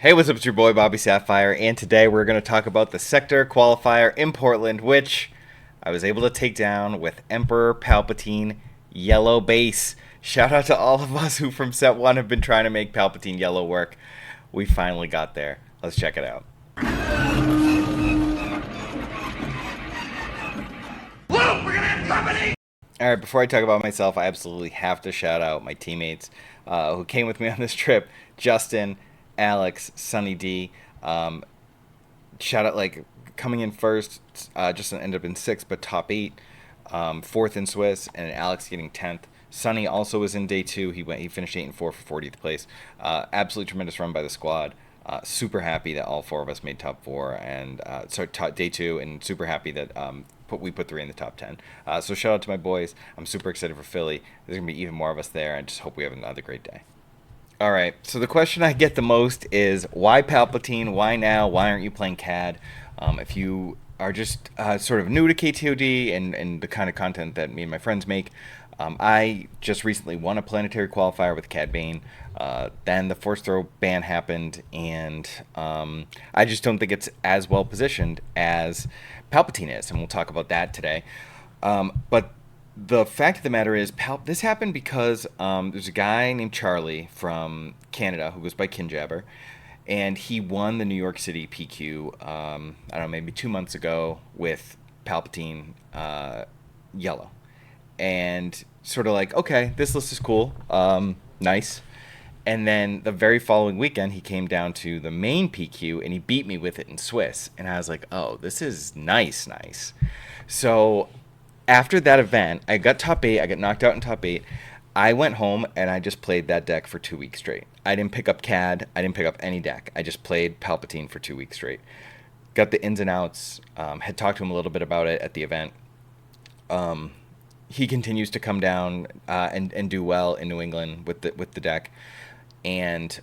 Hey, what's up? It's your boy BobbySapphire, and today we're going to talk about the Sector Qualifier in Portland, which I was able to take down with Emperor Palpatine Yellow Base. Shout out to all of us who from Set 1 have been trying to make Palpatine Yellow work. We finally got there. Let's check it out. Luke, we're going to have company! Alright, before I talk about myself, I absolutely have to shout out my teammates who came with me on this trip. Justin, Alex, Sunny D. Shout out, like, coming in first, Justin ended up in sixth, but top eight. Fourth in Swiss, and Alex getting 10th. Sunny also was in day two. He finished 8 and 4 for 40th place. Absolutely tremendous run by the squad. Super happy that all four of us made top four and day two, and super happy that we put three in the top 10. So shout out to my boys. I'm super excited for Philly. There's gonna be even more of us there. I just hope we have another great day. All right. So the question I get the most is why Palpatine? Why now? Why aren't you playing CAD? If you are just sort of new to KTOD and the kind of content that me and my friends make, I just recently won a planetary qualifier with Cad Bane. Then the force throw ban happened, and I just don't think it's as well positioned as Palpatine is, and we'll talk about that today. But the fact of the matter is, this happened because there's a guy named Charlie from Canada who goes by Kinjabber, and he won the New York City PQ, I don't know, maybe 2 months ago with Palpatine Yellow. And sort of like, okay, this list is cool, nice. And then the very following weekend, he came down to the main PQ, and he beat me with it in Swiss. And I was like, oh, this is nice. So after that event, I got top 8. I got knocked out in top 8. I went home, and I just played that deck for 2 weeks straight. I didn't pick up CAD. I didn't pick up any deck. I just played Palpatine for 2 weeks straight. Got the ins and outs. Had talked to him a little bit about it at the event. He continues to come down and do well in New England with the deck. And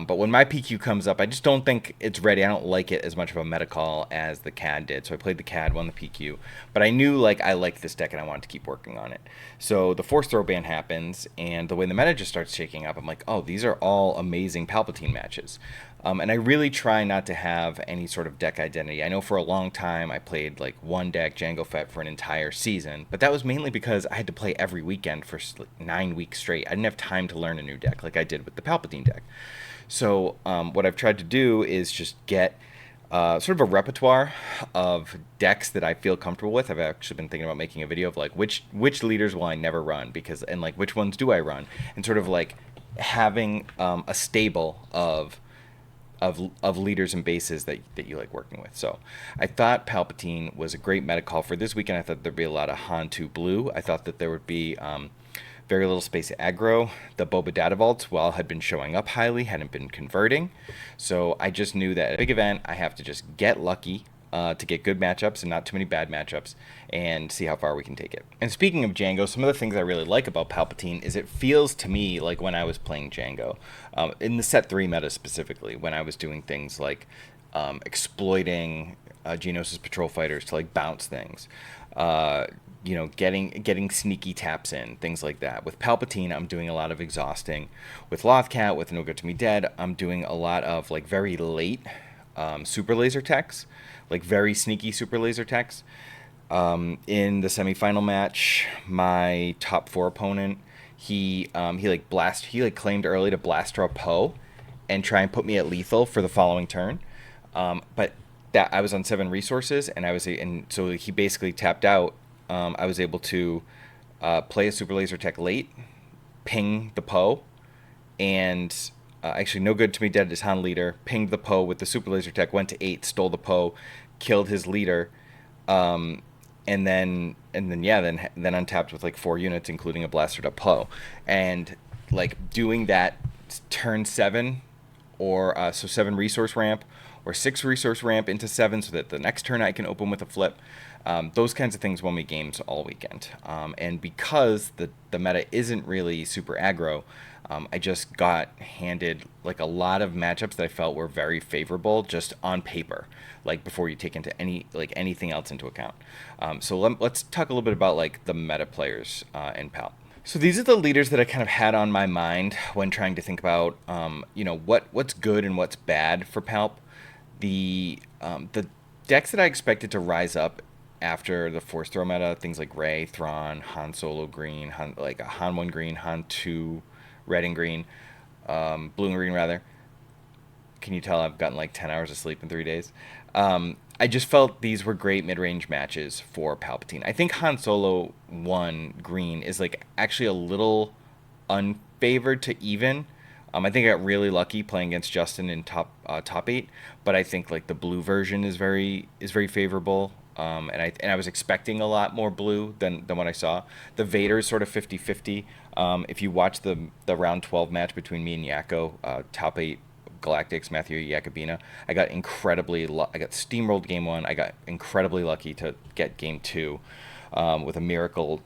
but when my PQ comes up, I just don't think it's ready. I don't like it as much of a meta call as the CAD did. So I played the CAD, won the PQ. But I knew I liked this deck and I wanted to keep working on it. So the force throw ban happens, and the way the meta just starts shaking up, I'm like, oh, these are all amazing Palpatine matches. And I really try not to have any sort of deck identity. I know for a long time I played one deck Jango Fett for an entire season, but that was mainly because I had to play every weekend for 9 weeks straight. I didn't have time to learn a new deck like I did with the Palpatine deck. So what I've tried to do is just get sort of a repertoire of decks that I feel comfortable with. I've actually been thinking about making a video of which leaders will I never run, and which ones do I run, and sort of having a stable of leaders and bases that you like working with. So I thought Palpatine was a great meta call for this weekend. I thought there'd be a lot of Han 2 blue. I thought that there would be very little space aggro. The Boba Data Vaults, while had been showing up highly, hadn't been converting. So I just knew that at a big event, I have to just get lucky to get good matchups and not too many bad matchups, and see how far we can take it. And speaking of Django, some of the things I really like about Palpatine is it feels to me like when I was playing Django, in the set 3 meta specifically, when I was doing things like exploiting Geonosis patrol fighters to bounce things, getting sneaky taps in, things like that. With Palpatine, I'm doing a lot of exhausting. With Lothcat, with No Good to Me Dead, I'm doing a lot of very late super laser techs, very sneaky super laser techs. In the semifinal match, my top 4 opponent, he claimed early to blast draw Poe and try and put me at lethal for the following turn. But that I was on 7 resources, and so he basically tapped out. I was able to play a super laser tech late, ping the Poe, and actually No Good to Me Dead is Han leader, pinged the Poe with the super laser tech, went to 8, stole the Poe, killed his leader, and then untapped with 4 units, including a blastered up Poe, and doing that turn 7, or so 7 resource ramp or 6 resource ramp into 7, so that the next turn I can open with a flip. Those kinds of things won me games all weekend. And because the meta isn't really super aggro, I just got handed a lot of matchups that I felt were very favorable just on paper, before you take into anything else into account. So let's talk a little bit about the meta players in Pal. So these are the leaders that I kind of had on my mind when trying to think about, what's good and what's bad for Palp. The decks that I expected to rise up after the Force Throw meta, things like Rey, Thrawn, Han Solo green, like a Han 1 green, Han 2 red and green, blue and green rather. Can you tell I've gotten like 10 hours of sleep in 3 days? I just felt these were great mid-range matches for Palpatine. I think Han Solo 1 green is like actually a little unfavored to even. I think I got really lucky playing against Justin in top 8, but I think like the blue version is very favorable. And I was expecting a lot more blue than what I saw. The Vader is sort of 50-50. If you watch the round 12 match between me and Yakko, top 8 Galactics, Matthew Yakobina, I got I got steamrolled game 1. I got incredibly lucky to get game 2 with a miracle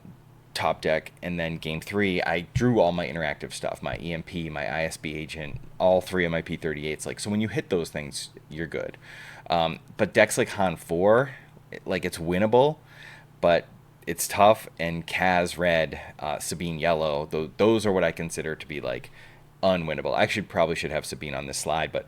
top deck, and then game 3 I drew all my interactive stuff, my EMP, my ISB agent, all 3 of my P38s. Like, so when you hit those things, you're good. But decks like Han 4, like, it's winnable, but it's tough. And Kaz red, Sabine yellow, those are what I consider to be like unwinnable. I actually probably should have Sabine on this slide, but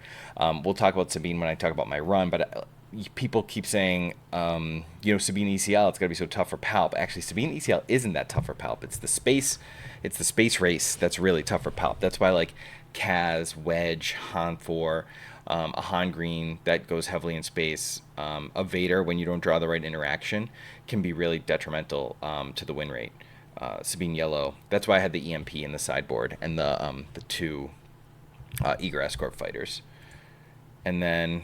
we'll talk about Sabine when I talk about my run. But people keep saying, Sabine ECL, it's got to be so tough for Palp. Actually, Sabine ECL isn't that tough for Palp. It's the space race that's really tough for Palp. That's why, like, Kaz, Wedge, Han 4, a Han green that goes heavily in space, a Vader, when you don't draw the right interaction, can be really detrimental to the win rate. Sabine yellow. That's why I had the EMP in the sideboard and the 2 Eager Escort fighters. And then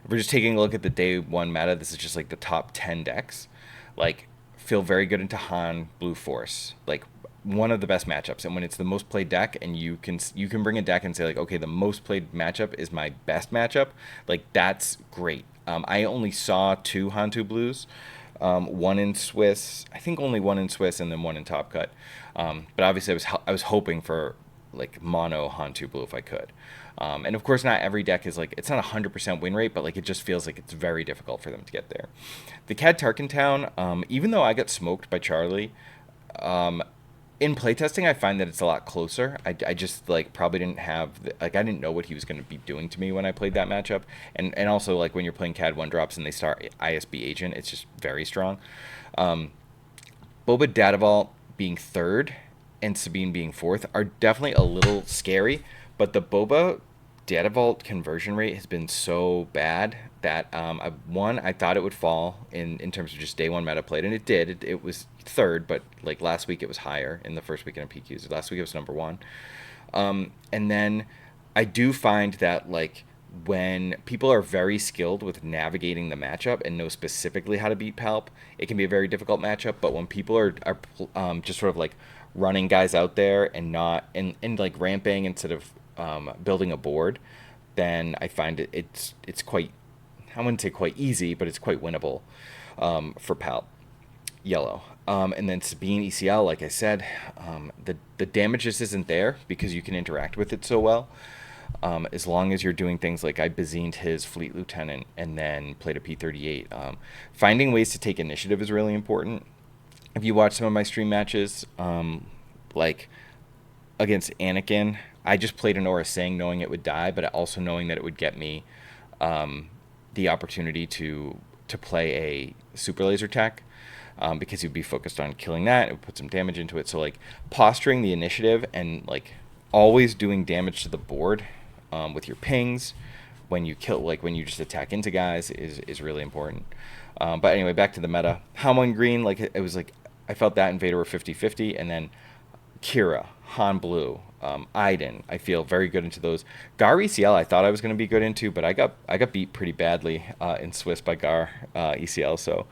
if we're just taking a look at the day 1 meta, this is just like the top 10 decks. Like, feel very good into Han Blue Force. Like, one of the best matchups. And when it's the most played deck, and you can bring a deck and say, like, okay, the most played matchup is my best matchup. Like, that's great. I only saw 2 Han 2 blues. One in Swiss, I think only one in Swiss, and then one in Top Cut. But obviously, I was hoping for like mono Han 2 blue if I could. And of course, not every deck is like, it's not 100% win rate, but like, it just feels like it's very difficult for them to get there. The Cad Tarkentown, even though I got smoked by Charlie, in playtesting, I find that it's a lot closer. I just like probably didn't have I didn't know what he was going to be doing to me when I played that matchup, and also like when you're playing CAD 1-drops and they start ISB agent, it's just very strong. Boba Dadavault being 3rd and Sabine being 4th are definitely a little scary, but the Boba Dadavault conversion rate has been so bad that I thought it would fall in terms of just day 1 meta played, and it did. It was 3rd, but like last week it was higher in the first weekend of PQs. Last week it was number 1. And then I do find that, like, when people are very skilled with navigating the matchup and know specifically how to beat Palp, it can be a very difficult matchup. But when people are just sort of like running guys out there and not and like ramping instead of building a board, then I find it's quite, I wouldn't say quite easy, but it's quite winnable for Palp yellow. And then Sabine ECL, like I said, the damage just isn't there because you can interact with it so well. As long as you're doing things like I Bazined his Fleet Lieutenant and then played a P38. Finding ways to take initiative is really important. If you watch some of my stream matches, like against Anakin, I just played an Aura Sing knowing it would die, but also knowing that it would get me the opportunity to play a Super Laser Tech. Because you'd be focused on killing that, it would put some damage into it. So like posturing the initiative and like always doing damage to the board with your pings when you kill, like when you just attack into guys, is really important. But anyway, back to the meta. Han green, like it was like I felt that and Vader were 50-50, and then Kira, Han blue, Iden, I feel very good into those. Gar ECL, I thought I was going to be good into, but I got beat pretty badly in Swiss by Gar ECL. So.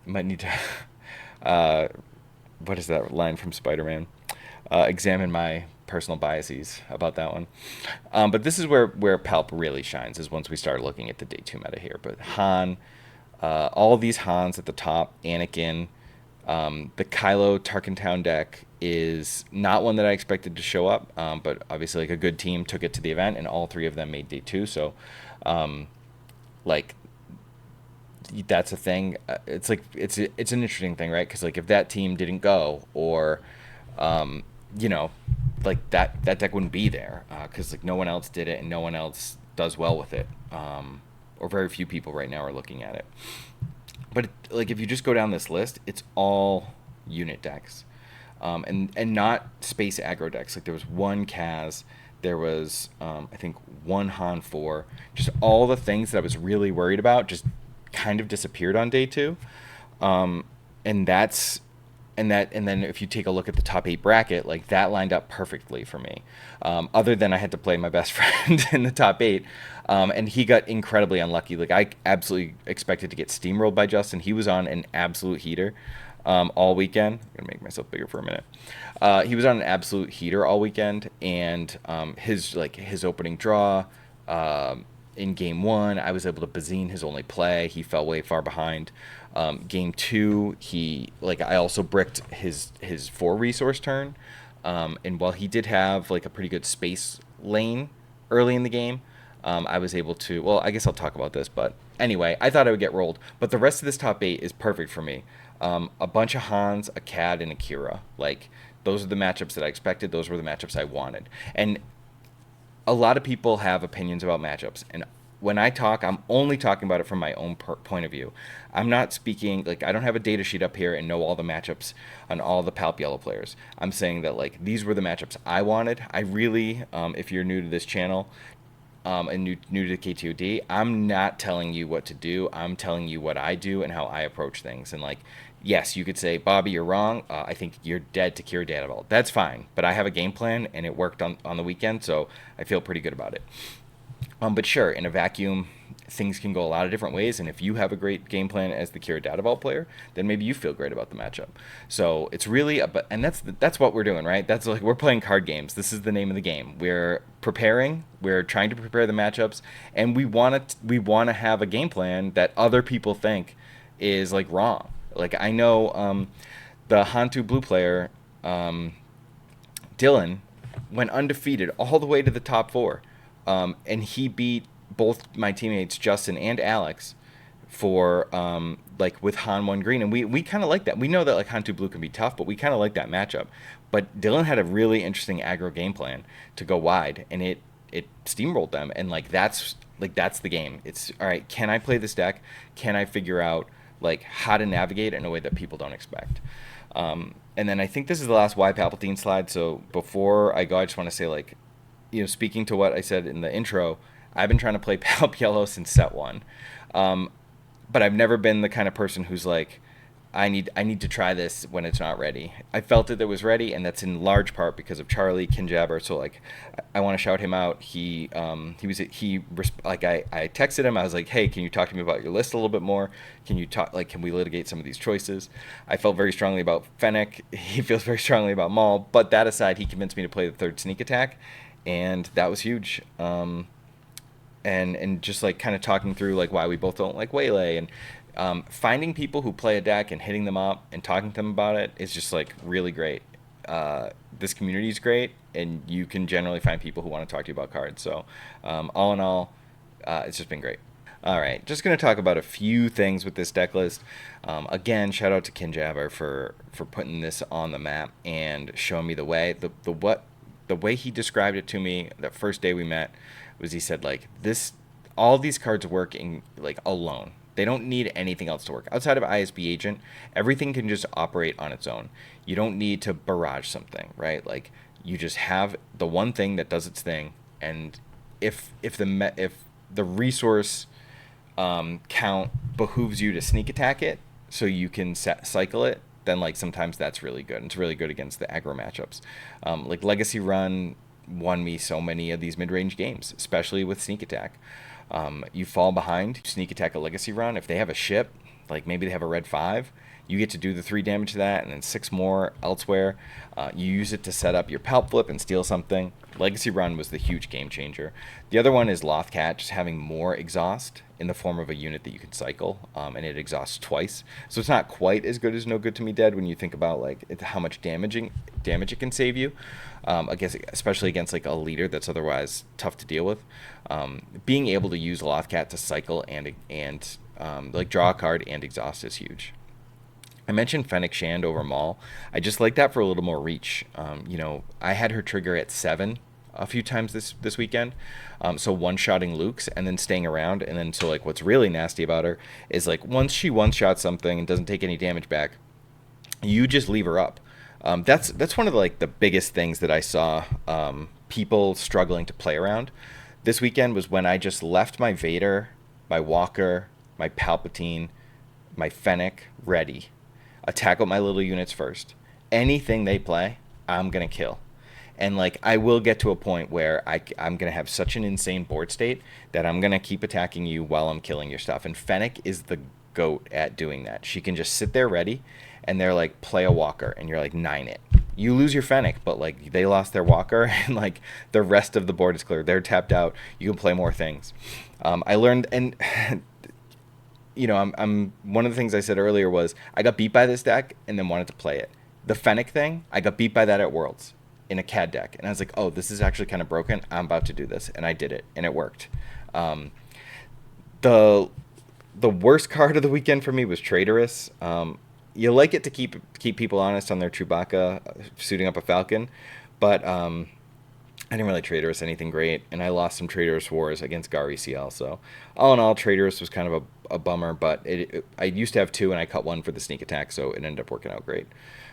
Might need to, what is that line from Spider-Man? Examine my personal biases about that one. But this is where Palp really shines, is once we start looking at the day 2 meta here. But Han, all of these Hans at the top, Anakin, the Kylo Tarkentown deck is not one that I expected to show up, but obviously like a good team took it to the event, and all 3 of them made day 2. So, like, that's a thing. It's like it's an interesting thing, right? Because like if that team didn't go, or you know, like that deck wouldn't be there because like no one else did it and no one else does well with it, or very few people right now are looking at it. But like if you just go down this list, it's all unit decks, and not space aggro decks. Like there was one Kaz, there was I think one Han 4, just all the things that I was really worried about just kind of disappeared on day two, and that's and then if you take a look at the top 8 bracket, like that lined up perfectly for me. Other than I had to play my best friend in the top 8, and he got incredibly unlucky. Like I absolutely expected to get steamrolled by Justin. He was on an absolute heater all weekend. I'm gonna make myself bigger for a minute. He was on an absolute heater all weekend, and his opening draw. In game 1, I was able to Bazine his only play. He fell way far behind. Game 2, I also bricked his 4 resource turn. And while he did have like a pretty good space lane early in the game, I was able to. Well, I guess I'll talk about this, but anyway, I thought I would get rolled. But the rest of this top 8 is perfect for me. A bunch of Hans, a Cad, and a Kira. Like those are the matchups that I expected. Those were the matchups I wanted. And a lot of people have opinions about matchups, and when I talk, I'm only talking about it from my own point of view. I'm not speaking, like, I don't have a data sheet up here and know all the matchups on all the Palp Yellow players. I'm saying that, like, these were the matchups I wanted. I really, if you're new to this channel, and new to KTOD, I'm not telling you what to do. I'm telling you what I do and how I approach things. And, like, yes, you could say, Bobby, you're wrong. I think you're dead to cure Databall. That's fine. But I have a game plan, and it worked on the weekend, so I feel pretty good about it. But sure, in a vacuum, things can go a lot of different ways. And if you have a great game plan as the Kira Databall player, then maybe you feel great about the matchup. So it's really, and that's what we're doing, right? That's like we're playing card games. This is the name of the game. We're preparing. We're trying to prepare the matchups, and we want to have a game plan that other people think is like wrong. Like I know the Hantu Blue player, Dylan, went undefeated all the way to the top 4. And he beat both my teammates, Justin and Alex, for with Han 1 green. And we kind of like that. We know that like Han 2 blue can be tough, but we kind of like that matchup. But Dylan had a really interesting aggro game plan to go wide, and it steamrolled them. And that's the game. It's all right. Can I play this deck? Can I figure out like how to navigate it in a way that people don't expect? And then I think this is the last why Palpatine slide. So before I go, I just want to say speaking to what I said in the intro, I've been trying to play Palp Yellow since set 1. But I've never been the kind of person who's like, I need to try this when it's not ready. I felt it was ready, and that's in large part because of Charlie Kinjabber. So I want to shout him out. I texted him. I was like, hey, can you talk to me about your list a little bit more? Can you talk, can we litigate some of these choices? I felt very strongly about Fennec. He feels very strongly about Maul. But that aside, he convinced me to play the 3rd sneak attack. And that was huge. And just kind of talking through why we both don't like Waylay, and finding people who play a deck and hitting them up and talking to them about it is just really great. This community is great, and you can generally find people who want to talk to you about cards. So all in all, it's just been great. All right, just going to talk about a few things with this deck list. Again, shout out to Kinjabber for putting this on the map and showing me the way. The way he described it to me the first day we met was he said all these cards work in alone. They don't need anything else to work. Outside of ISB Agent, everything can just operate on its own. You don't need to barrage something, right? You just have the one thing that does its thing, and if the resource count behooves you to sneak attack it so you can cycle it, then sometimes that's really good. It's really good against the aggro matchups. Legacy Run won me so many of these mid-range games, especially with sneak attack. You fall behind, sneak attack a Legacy Run. If they have a ship, maybe they have a red 5, you get to do the 3 damage to that and then 6 more elsewhere. You use it to set up your Palp Flip and steal something. Legacy Run was the huge game changer. The other one is Lothcat, just having more exhaust in the form of a unit that you can cycle, and it exhausts twice. So it's not quite as good as No Good To Me Dead when you think about how much damage it can save you, especially against a leader that's otherwise tough to deal with. Being able to use Lothcat to cycle and Like draw a card and exhaust is huge. I mentioned Fennec Shand over Maul. I just like that for a little more reach. I had her trigger at 7 a few times this weekend. So one-shotting Luke's and then staying around. And then so like what's really nasty about her is like once she one-shots something and doesn't take any damage back, you just leave her up. That's one of the biggest things that I saw people struggling to play around this weekend was when I just left my Vader, my Walker, my Palpatine, my Fennec ready. Attack with my little units first. Anything they play, I'm going to kill. And like I will get to a point where I'm going to have such an insane board state that I'm going to keep attacking you while I'm killing your stuff. And Fennec is the goat at doing that. She can just sit there ready and they're like, play a Walker. And you're like, 9 it. You lose your Fennec, but like they lost their Walker and like the rest of the board is clear. They're tapped out. You can play more things. I learned, and I'm one of the things I said earlier was I got beat by this deck and then wanted to play it. The Fennec thing, I got beat by that at Worlds in a CAD deck. And I was like, oh, this is actually kind of broken. I'm about to do this. And I did it and it worked. The worst card of the weekend for me was Traitorous. You like it to keep people honest on their Chewbacca suiting up a Falcon, but I didn't really Traitorous anything great, and I lost some Traitorous wars against Gar ECL. So all in all, Traitorous was kind of a bummer, but I used to have 2 and I cut 1 for the sneak attack, so it ended up working out great.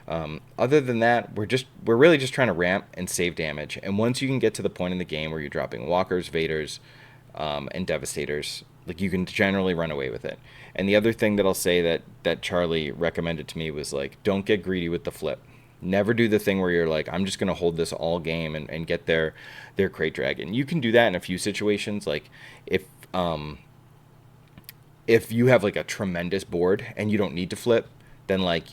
Other than that, we're really just trying to ramp and save damage, and once you can get to the point in the game where you're dropping Walkers, Vaders, and Devastators, like you can generally run away with it. And the other thing that I'll say that Charlie recommended to me was like, don't get greedy with the flip. Never do the thing where you're like, I'm just going to hold this all game and get their Crate Dragon. You can do that in a few situations. Like if you have like a tremendous board and you don't need to flip, then like,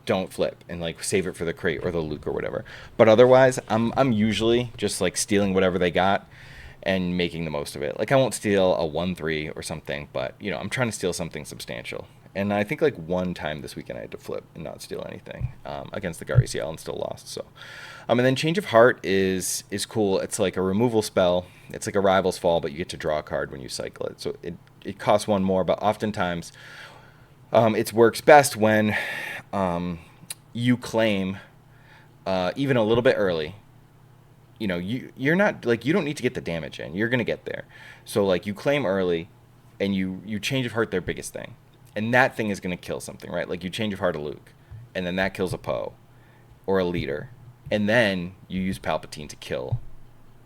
don't flip and like save it for the crate or the Luke or whatever. But otherwise, I'm usually just like stealing whatever they got and making the most of it. Like I won't steal a 1-3 or something, but I'm trying to steal something substantial. And I think like one time this weekend I had to flip and not steal anything against the Gar ECL and still lost. So, and then Change of Heart is cool. It's like a removal spell. It's like a Rival's Fall, but you get to draw a card when you cycle it. So it costs 1 more, but oftentimes it works best when you claim even a little bit early. You're not like, you don't need to get the damage in. You're gonna get there. So like you claim early, and you Change of Heart their biggest thing, and that thing is gonna kill something, right? Like you Change of Heart a Luke, and then that kills a Poe, or a leader, and then you use Palpatine to kill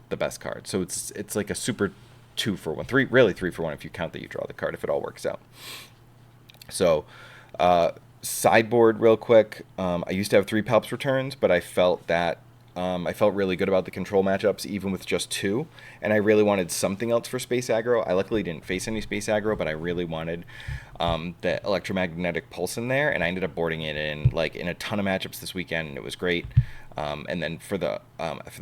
the best card. So it's like a super 2-for-1, 3-for-1 if you count that you draw the card if it all works out. So sideboard real quick. I used to have 3 Palps returns, but I felt that. I felt really good about the control matchups, even with just 2, and I really wanted something else for space aggro. I luckily didn't face any space aggro, but I really wanted the electromagnetic pulse in there, and I ended up boarding it in a ton of matchups this weekend, and it was great. And then for the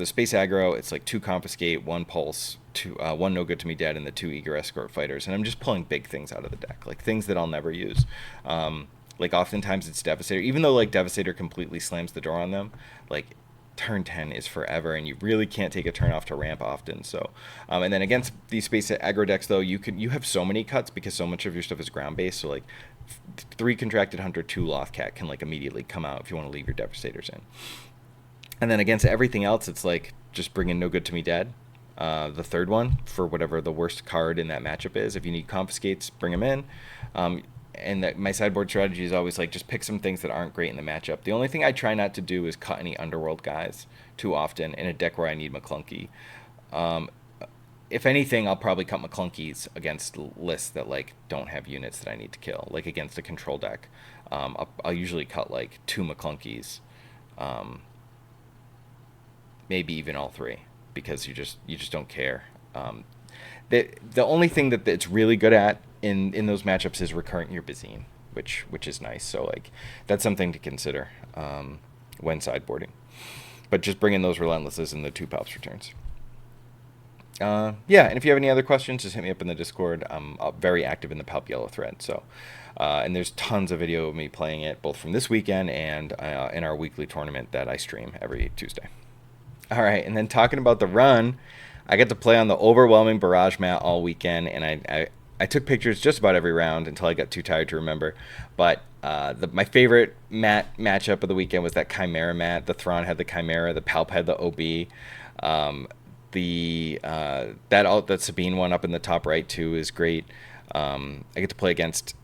space aggro, it's like 2 confiscate, 1 pulse, 1 no good to me dead, and the 2 eager escort fighters, and I'm just pulling big things out of the deck, like things that I'll never use. Like oftentimes it's Devastator, even though like Devastator completely slams the door on them, like turn 10 is forever, and you really can't take a turn off to ramp often. So and then against these space aggro decks though, you have so many cuts because so much of your stuff is ground based. So like 3 Contracted Hunter, 2 Lothcat can like immediately come out if you want to leave your Devastators in. And then against everything else, it's like just bring in No Good to Me Dead, the 3rd one for whatever the worst card in that matchup is. If you need confiscates, bring them in. And my sideboard strategy is always like just pick some things that aren't great in the matchup. The only thing I try not to do is cut any Underworld guys too often in a deck where I need McClunky. If anything, I'll probably cut McClunkies against lists that like don't have units that I need to kill. Like against a control deck, I'll usually cut like 2 McClunkies, maybe even all 3, because you just don't care. The only thing that it's really good at in those matchups is recurrent your Bazine, which is nice. So like that's something to consider when sideboarding. But just bring in those Relentlesses and the 2 Palps returns. And if you have any other questions, just hit me up in the Discord. I'm very active in the Palp Yellow thread. So and there's tons of video of me playing it, both from this weekend and in our weekly tournament that I stream every Tuesday. All right, and then talking about the run, I get to play on the overwhelming barrage mat all weekend, and I took pictures just about every round until I got too tired to remember. But my favorite matchup of the weekend was that Chimera mat. The Thrawn had the Chimera, the Palp had the OB. That Sabine one up in the top right too is great. I get to play against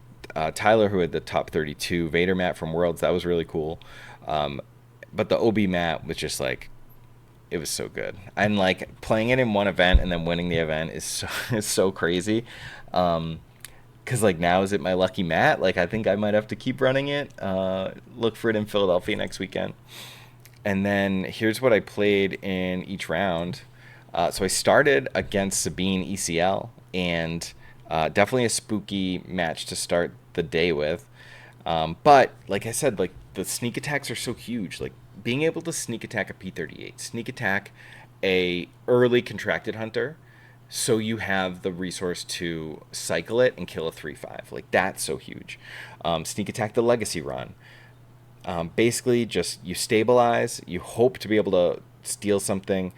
Tyler, who had the top 32 Vader mat from Worlds. That was really cool. But the OB mat was just like, it was so good. And like playing it in one event and then winning the event is so crazy. Because like now is it my lucky mat? Like I think I might have to keep running it. Look for it in Philadelphia next weekend. And then here's what I played in each round. So I started against Sabine ECL, and definitely a spooky match to start the day with. But like I said, like the sneak attacks are so huge. Like being able to sneak attack a P-38, sneak attack a early contracted hunter, so you have the resource to cycle it and kill a 3/5. Like that's so huge. Sneak attack the legacy run. Basically, just you stabilize. You hope to be able to steal something.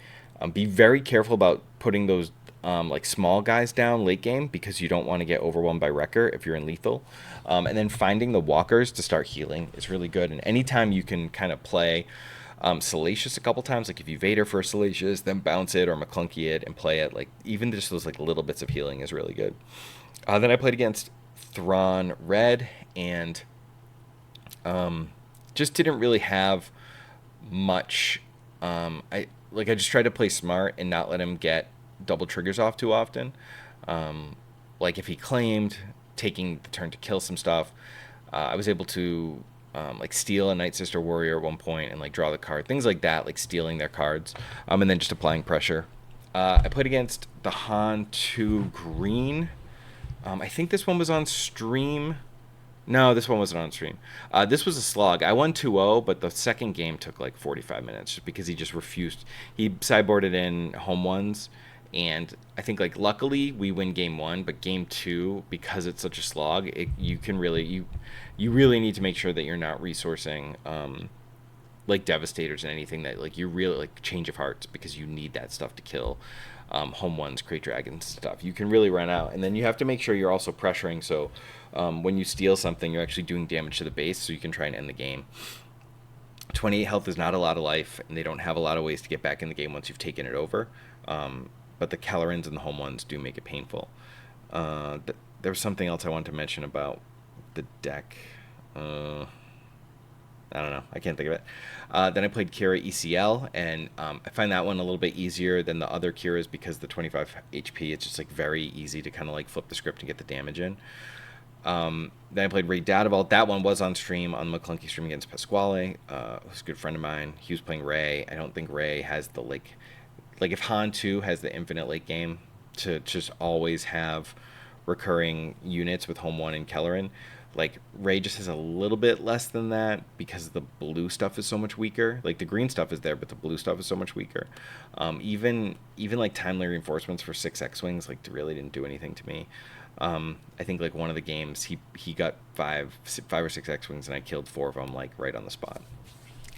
Be very careful about putting those like small guys down late game, because you don't want to get overwhelmed by Wrecker if you're in lethal. And then finding the walkers to start healing is really good. And anytime you can kind of play Salacious a couple times, like if you Vader for Salacious, then bounce it or McClunky it and play it, like even just those like little bits of healing is really good. Then I played against Thrawn Red, and just didn't really have much. I just tried to play smart and not let him get double triggers off too often. Like if he claimed taking the turn to kill some stuff, I was able to like steal a Night Sister Warrior at one point and like draw the card, things like that, like stealing their cards, and then just applying pressure. I played against the Han 2 Green. I think this one was on stream. No, this one wasn't on stream. This was a slog. I won 2-0, but the second game took like 45 minutes just because he just refused. He sideboarded in home ones, and I think like luckily we win game 1, but game 2, because it's such a slog, you really need to make sure that you're not resourcing like Devastators and anything that like you really like Change of Hearts, because you need that stuff to kill home ones, Crate Dragons stuff. You can really run out, and then you have to make sure you're also pressuring, so when you steal something, you're actually doing damage to the base, so you can try and end the game. 28 health is not a lot of life, and they don't have a lot of ways to get back in the game once you've taken it over. But the Calorins and the home ones do make it painful. There was something else I wanted to mention about the deck. I don't know. I can't think of it. Then I played Kira ECL, and I find that one a little bit easier than the other Kiras because the 25 HP, it's just like very easy to kind of like flip the script and get the damage in. Then I played Ray Dadevall. That one was on stream, on the McClunky stream against Pasquale, who's a good friend of mine. He was playing Ray. I don't think Ray has the like if Han 2 has the infinite late game to just always have recurring units with Home 1 and Kellerin, like Ray just has a little bit less than that because the blue stuff is so much weaker. Like the green stuff is there, but the blue stuff is so much weaker. Even like timely reinforcements for 6 X-Wings like really didn't do anything to me. I think like one of the games he got five or six X-Wings and I killed 4 of them like right on the spot.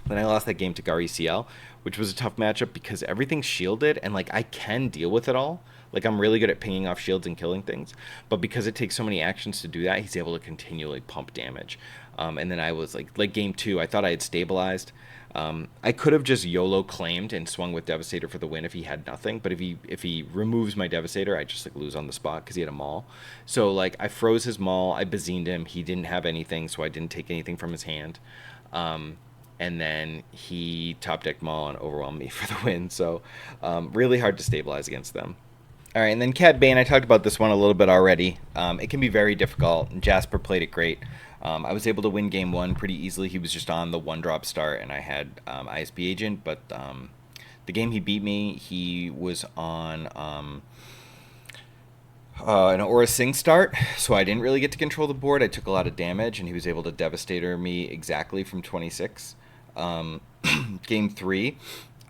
Then I lost that game to Gar ECL, which was a tough matchup because everything's shielded and like I can deal with it all. Like I'm really good at pinging off shields and killing things, but because it takes so many actions to do that, he's able to continually pump damage. And then I was like game 2, I thought I had stabilized. I could have just YOLO claimed and swung with Devastator for the win if he had nothing, but if he removes my Devastator, I just like lose on the spot because he had a Maul. So like I froze his Maul, I Bazined him, he didn't have anything, so I didn't take anything from his hand. And then he top decked Maul and overwhelmed me for the win. So really hard to stabilize against them. All right, and then Cad Bane, I talked about this one a little bit already. It can be very difficult, and Jasper played it great. I was able to win game 1 pretty easily. He was just on the 1-drop start, and I had ISB Agent, but the game he beat me, he was on an Aura Sing start, so I didn't really get to control the board. I took a lot of damage, and he was able to Devastator me exactly from 26. Game 3,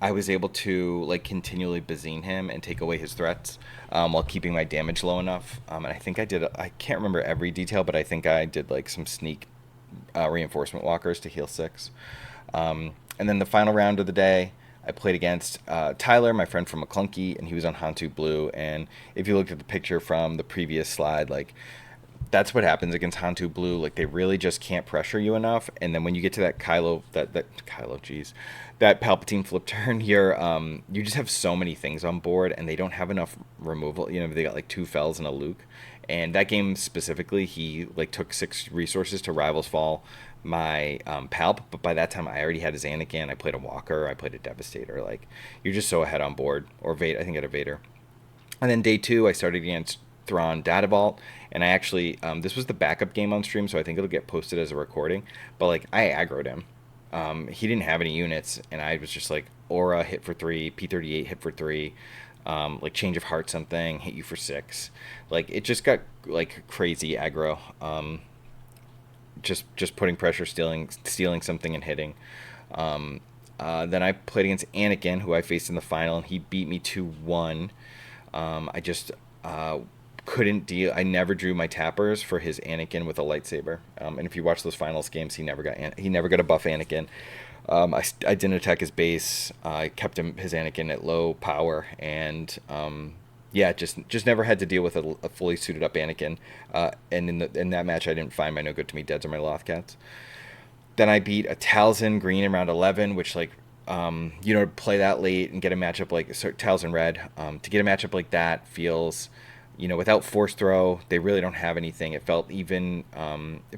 I was able to like continually Bazine him and take away his threats while keeping my damage low enough. And I think I can't remember every detail, but I think I did like some sneak reinforcement walkers to heal 6. And then the final round of the day, I played against Tyler, my friend from McClunky, and he was on Hantu Blue. And if you looked at the picture from the previous slide, like, that's what happens against Hantu Blue. Like, they really just can't pressure you enough. And then when you get to that that Palpatine flip turn, you just have so many things on board, and they don't have enough removal. You know, they got like 2 Fells and a Luke. And that game specifically, he like took 6 resources to Rivals Fall my Palp, but by that time I already had his Anakin. I played a Walker, I played a Devastator. Like, you're just so ahead on board. Or Vader, I think I had a Vader. And then day 2, I started against Thrawn Data Vault, and I actually this was the backup game on stream, so I think it'll get posted as a recording. But like, I aggroed him. He didn't have any units, and I was just like, Aura hit for 3, P38 hit for 3, like Change of Heart something hit you for 6. Like, it just got like crazy aggro. Just putting pressure, stealing something and hitting. Then I played against Anakin, who I faced in the final, and he beat me 2-1. I just couldn't deal. I never drew my tappers for his Anakin with a lightsaber. And if you watch those finals games, he never got a buff Anakin. I didn't attack his base. I kept his Anakin at low power, and just never had to deal with a fully suited up Anakin. And in that match, I didn't find my No Good To Me Deads or my Lothcats. Then I beat a Talzin green in round 11, which, like, play that late and get a matchup like Talzin red. To get a matchup like that feels, without Force Throw, they really don't have anything. It felt it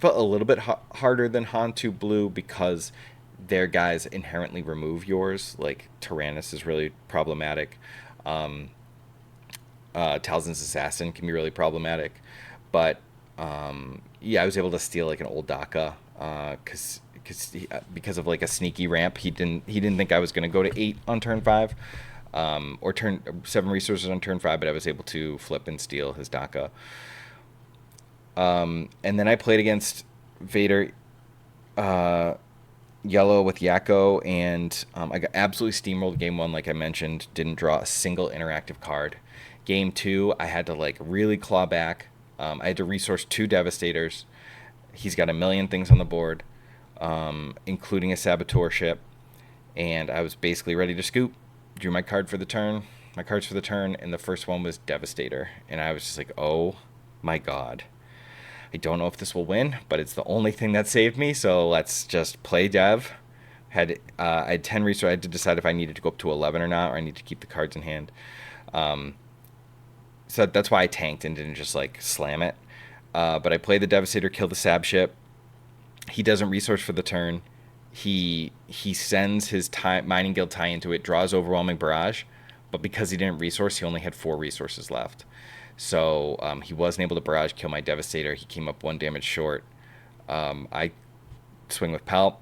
felt a little bit harder than Hantu Blue because their guys inherently remove yours. Like, Tyrannus is really problematic. Talzin's Assassin can be really problematic. But, I was able to steal like an old Daka because of like a sneaky ramp. He didn't think I was going to go to 8 on turn 5. Or turn 7 resources on turn 5, but I was able to flip and steal his Daka. And then I played against Vader yellow with Yakko, and I got absolutely steamrolled game 1, like I mentioned. Didn't draw a single interactive card. Game 2, I had to like really claw back. I had to resource 2 Devastators. He's got a million things on the board, including a Saboteur ship, and I was basically ready to scoop. Drew my cards for the turn, and the first one was Devastator, and I was just like, oh my god, I don't know if this will win, but it's the only thing that saved me, so let's just play Dev. I had 10 resources. I had to decide if I needed to go up to 11 or not, or I need to keep the cards in hand. So that's why I tanked and didn't just like slam it. But I played the Devastator, killed the Sab ship. He doesn't resource for the turn. He sends his Mining Guild tie into it, draws Overwhelming Barrage, but because he didn't resource, he only had 4 resources left. So he wasn't able to Barrage kill my Devastator. He came up 1 damage short. I swing with Palp,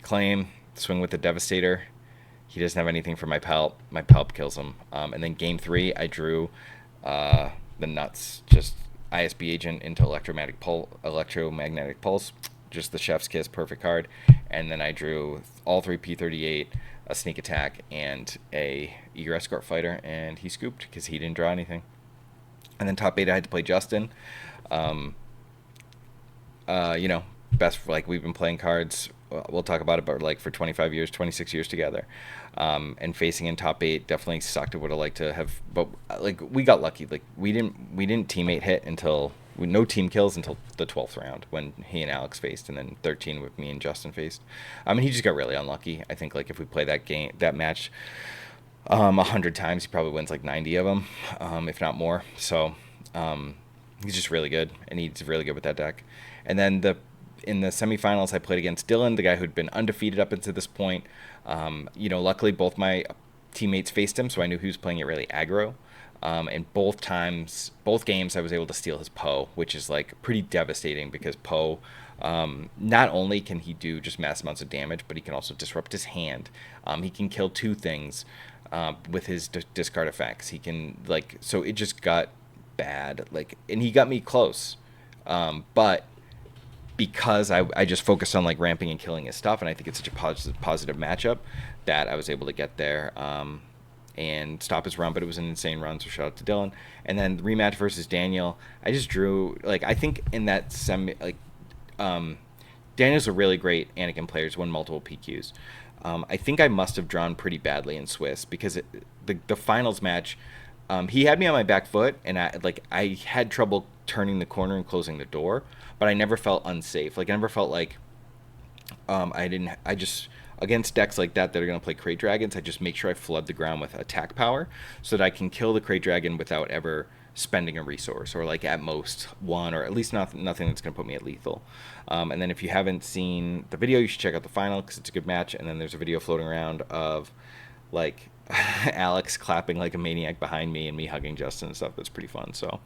claim, swing with the Devastator. He doesn't have anything for my Palp. My Palp kills him. And then game 3, I drew the nuts. Just ISB Agent into Electromagnetic Pulse. Just the chef's kiss, perfect card. And then I drew all 3 P38, a sneak attack, and a Eager Escort Fighter, and he scooped because he didn't draw anything. And then top 8, I had to play Justin. Best, like, we've been playing cards, we'll talk about it, but like for 25 years, 26 years together. And facing in top 8 definitely sucked. I would have liked to have, but like, we got lucky. Like, we didn't teammate hit until no team kills until the 12th round when he and Alex faced, and then 13 with me and Justin faced. He just got really unlucky. I think like if we play that match 100 times, he probably wins like 90 of them, if not more. So he's just really good, and he's really good with that deck. And then in the semifinals, I played against Dylan, the guy who'd been undefeated up until this point. Luckily both my teammates faced him, so I knew he was playing it really aggro. And both games, I was able to steal his Poe, which is like pretty devastating because Poe, not only can he do just mass amounts of damage, but he can also disrupt his hand. He can kill 2 things with his discard effects. He can, like, so it just got bad. Like, and he got me close, but because I just focused on like ramping and killing his stuff, and I think it's such a positive matchup that I was able to get there. And stop his run, but it was an insane run, so shout out to Dylan. And then the rematch versus Daniel, I just drew, like, I think in that Daniel's a really great Anakin player. He's won multiple PQs. I think I must have drawn pretty badly in Swiss because the finals match, he had me on my back foot, and I had trouble turning the corner and closing the door, but I never felt unsafe. Like I never felt like I just against decks like that are going to play Crate Dragons, I just make sure I flood the ground with attack power so that I can kill the Crate Dragon without ever spending a resource, or like at most one, or at least nothing that's going to put me at lethal. And then if you haven't seen the video, you should check out the final because it's a good match. And then there's a video floating around of like Alex clapping like a maniac behind me and me hugging Justin and stuff. That's pretty fun. So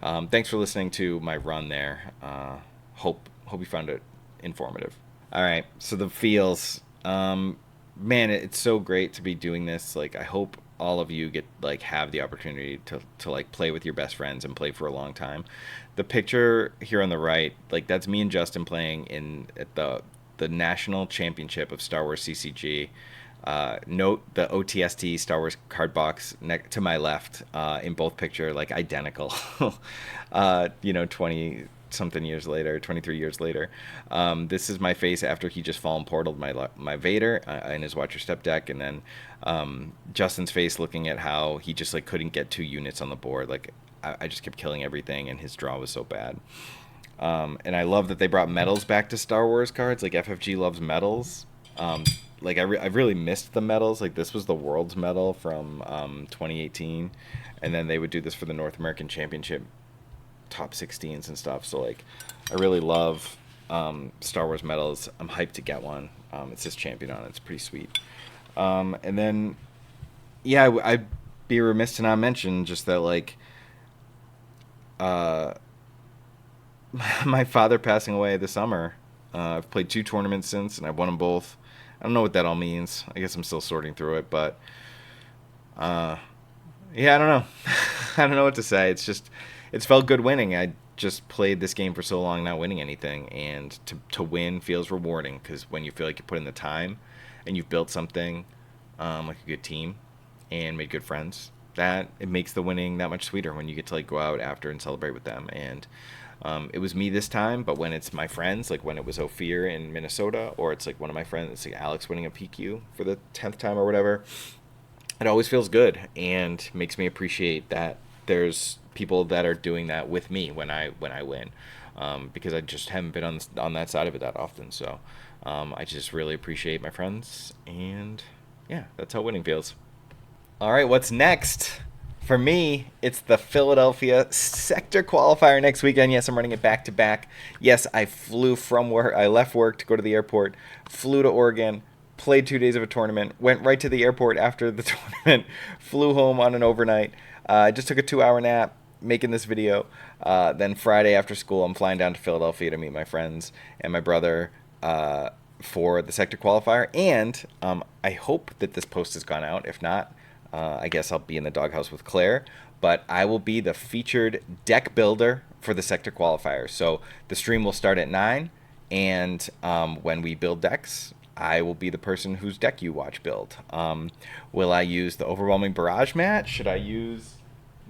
thanks for listening to my run there. Hope you found it informative. All right, so the feels. Man, it's so great to be doing this. Like, I hope all of you have the opportunity to like play with your best friends and play for a long time. The picture here on the right, like that's me and Justin playing at the national championship of Star Wars CCG. Note the OTST Star Wars card box to my left, in both picture, like identical. 20 something years later, 23 years later. This is my face after he just fallen portaled my Vader in his Watcher Step deck, and then Justin's face looking at how he just like couldn't get 2 units on the board. Like I just kept killing everything, and his draw was so bad. And I love that they brought medals back to Star Wars cards. Like FFG loves medals. I've really missed the medals. Like this was the World's medal from 2018, and then they would do this for the North American Championship top 16s and stuff. So like I really love Star Wars medals. I'm hyped to get one. It says champion on it. It's pretty sweet. And then I'd be remiss to not mention just that like my father passing away this summer. I've played 2 tournaments since, and I've won them both. I don't know what that all means. I guess I'm still sorting through it, but I don't know. I don't know what to say. It's felt good winning. I just played this game for so long not winning anything, and to win feels rewarding because when you feel like you put in the time and you've built something like a good team and made good friends, that it makes the winning that much sweeter when you get to like go out after and celebrate with them. And it was me this time, but when it's my friends, like when it was Ophir in Minnesota, or it's like one of my friends, it's like Alex winning a PQ for the 10th time or whatever, it always feels good and makes me appreciate that there's people that are doing that with me when I win, because I just haven't been on that side of it that often. So I just really appreciate my friends, and yeah, that's how winning feels. All right, what's next? For me, it's the Philadelphia Sector Qualifier next weekend. Yes, I'm running it back to back. Yes, I flew from work. I left work to go to the airport, flew to Oregon, played 2 days of a tournament, went right to the airport after the tournament, flew home on an overnight. I just took a 2-hour nap making this video. Then Friday after school, I'm flying down to Philadelphia to meet my friends and my brother for the Sector Qualifier. And I hope that this post has gone out. If not, I guess I'll be in the doghouse with Claire. But I will be the featured deck builder for the Sector Qualifier. So the stream will start at 9. And when we build decks, I will be the person whose deck you watch build. Will I use the Overwhelming Barrage mat? Should I use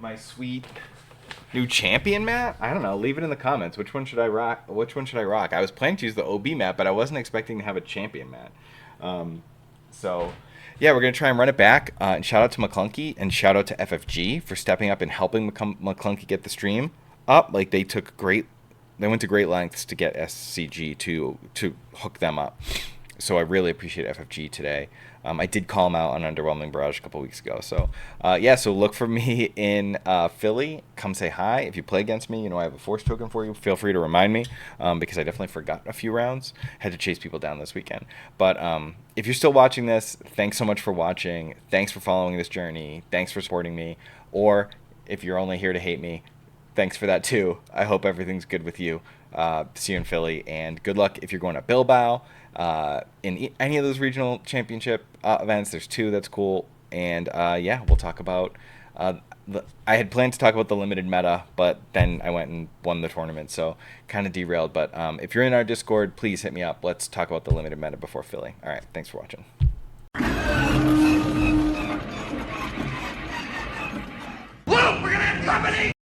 my sweet new champion mat? I don't know. Leave it in the comments. Which one should I rock? I was planning to use the OB mat, but I wasn't expecting to have a champion mat. So yeah, we're going to try and run it back. And shout out to McClunky and shout out to FFG for stepping up and helping McClunky get the stream up. Like they went to great lengths to get SCG to hook them up. So I really appreciate FFG today. I did call him out on Underwhelming Barrage a couple weeks ago. So so look for me in Philly. Come say hi. If you play against me, I have a Force token for you. Feel free to remind me because I definitely forgot a few rounds. Had to chase people down this weekend. But if you're still watching this, thanks so much for watching. Thanks for following this journey. Thanks for supporting me. Or if you're only here to hate me, thanks for that too. I hope everything's good with you. See you in Philly, and good luck if you're going to Bilbao. In any of those regional championship events, there's 2. That's cool. And we'll talk about I had planned to talk about the limited meta, but then I went and won the tournament, so kind of derailed. But if you're in our Discord, please hit me up. Let's talk about the limited meta before Philly. All right, thanks for watching.